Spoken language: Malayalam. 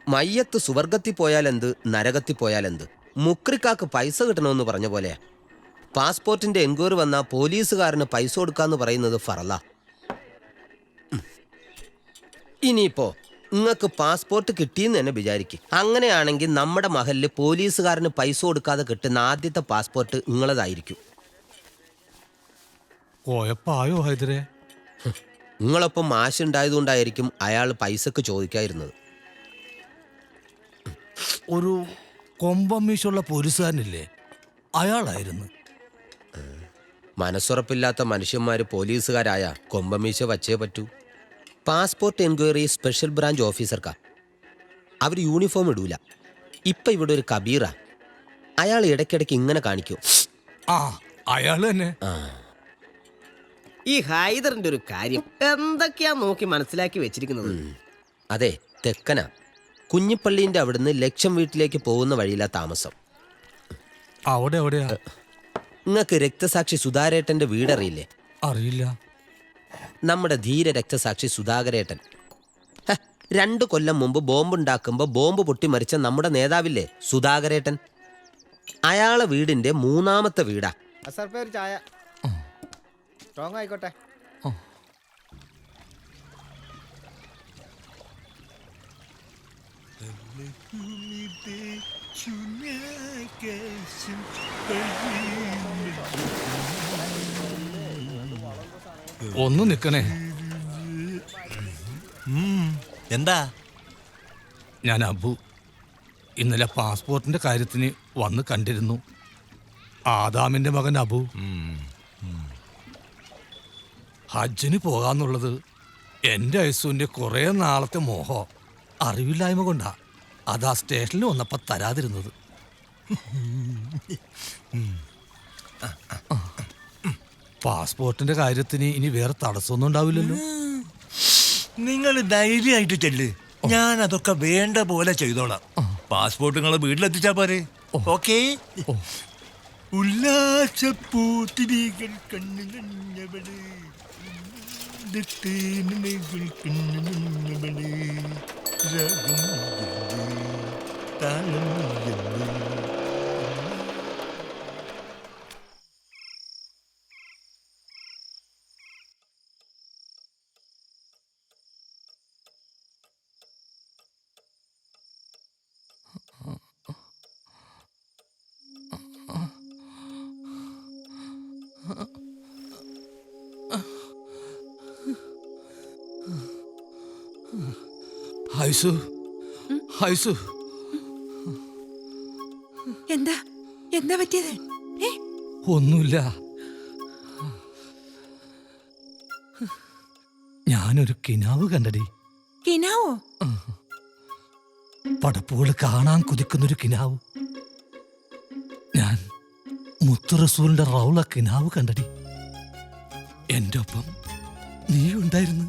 മയ്യത്ത് സുവർഗത്തിൽ പോയാലെന്ത് നരകത്തിൽ പോയാലെന്ത്, മുക്രിക്കാക്ക് പൈസ കിട്ടണമെന്ന് പറഞ്ഞ പോലെ പാസ്പോർട്ടിന്റെ എൻക്വയറി വന്ന പോലീസുകാരന് പൈസ കൊടുക്കാന്ന് പറയുന്നത് ഫറല. ഇനിയിപ്പോ നിങ്ങൾക്ക് പാസ്പോർട്ട് കിട്ടിയെന്ന് തന്നെ വിചാരിക്കും. അങ്ങനെയാണെങ്കിൽ നമ്മുടെ മഹലിൽ പോലീസുകാരന് പൈസ കൊടുക്കാതെ കിട്ടുന്ന ആദ്യത്തെ പാസ്പോർട്ട് നിങ്ങളതായിരിക്കും. കോയപ്പായോ ഹൈദരെ? നിങ്ങളൊപ്പം മാശുണ്ടായതുകൊണ്ടായിരിക്കും അയാൾ പൈസക്ക് ചോദിക്കാതിരുന്നത്. ഒരു കൊമ്പമ്മീശുള്ള പോലീസുകാരനില്ലേ, അയാളായിരുന്നു. മനസ്സുറപ്പില്ലാത്ത മനുഷ്യന്മാർ പോലീസുകാരായ കൊമ്പമീശ വച്ചേ പറ്റൂ. പാസ്പോർട്ട് എൻക്വയറി സ്പെഷ്യൽ ബ്രാഞ്ച് ഓഫീസർക്കാ. അവർ യൂണിഫോം ഇടൂല. ഇപ്പം ഇവിടെ ഒരു കബീറ, അയാൾ ഇടയ്ക്കിടയ്ക്ക് ഇങ്ങനെ കാണിക്കും. ആ, അയാൾ തന്നെ. ഈ ഹൈദറിന്റെ ഒരു കാര്യം എന്തൊക്കെയാ നോക്കി മനസ്സിലാക്കി വെച്ചിരിക്കുന്നത്? അതെ, തെക്കന കുഞ്ഞിപ്പള്ളീൻ്റെ അവിടുന്ന് ലക്ഷം വീട്ടിലേക്ക് പോകുന്ന വഴിയിലാ താമസം. അവിടെ എവിടെയാ? നിങ്ങൾക്ക് രക്തസാക്ഷി സുധാരേട്ടൻ്റെ വീടറിയില്ലേ? അറിയില്ല. നമ്മുടെ ധീര രക്തസാക്ഷി സുധാകരേട്ടൻ 2 കൊല്ലം മുമ്പ് ബോംബുണ്ടാക്കുമ്പോൾ ബോംബ് പൊട്ടി മരിച്ച നമ്മുടെ നേതാവില്ലേ സുധാകരേട്ടൻ, അയാളെ വീടിന്റെ 3ാമത്തെ വീടാ. ചായ സ്ട്രോങ് ആയിക്കോട്ടെ. ഒന്ന് നിക്കണേ. എന്താ? ഞാൻ അബു. ഇന്നലെ പാസ്പോർട്ടിന്റെ കാര്യത്തിന് വന്ന് കണ്ടിരുന്നു. ആദാമിന്റെ മകൻ അബു. ഹജ്ജിന് പോകാന്നുള്ളത് എൻ്റെ ഐസുവിൻ്റെ കുറേ നാളത്തെ മോഹം. അറിവില്ലായ്മ കൊണ്ടാ അതാ സ്റ്റേഷനിൽ വന്നപ്പോൾ തരാതിരുന്നത്. പാസ്പോർട്ടിന്റെ കാര്യത്തിന് ഇനി വേറെ തടസ്സമൊന്നും ഉണ്ടാവില്ലല്ലോ? നിങ്ങൾ ധൈര്യമായിട്ട് ചെല്ല്, ഞാൻ അതൊക്കെ വേണ്ട പോലെ ചെയ്തോളാം. പാസ്പോർട്ട് നിങ്ങളെ വീട്ടിലെത്തിച്ചാ പോരെ? ഓക്കേ. ഉല്ലാസപ്പൂത്തിരികൾ കണ്ണുകണ്ണവള് ഹൈസു, ഹൈസു, എന്താ എന്താ പറ്റിയത്? ഒന്നുമില്ല. ഞാനൊരു കിനാവ് കണ്ടടി. കിനാവോ? പടപ്പുകൾ കാണാൻ കുതിക്കുന്നൊരു കിനാവ്. ഞാൻ മുത്തു റസൂലിന്റെ റൗള കിനാവ് കണ്ടടി. എൻ്റെ ഒപ്പം നീ ഉണ്ടായിരുന്നു.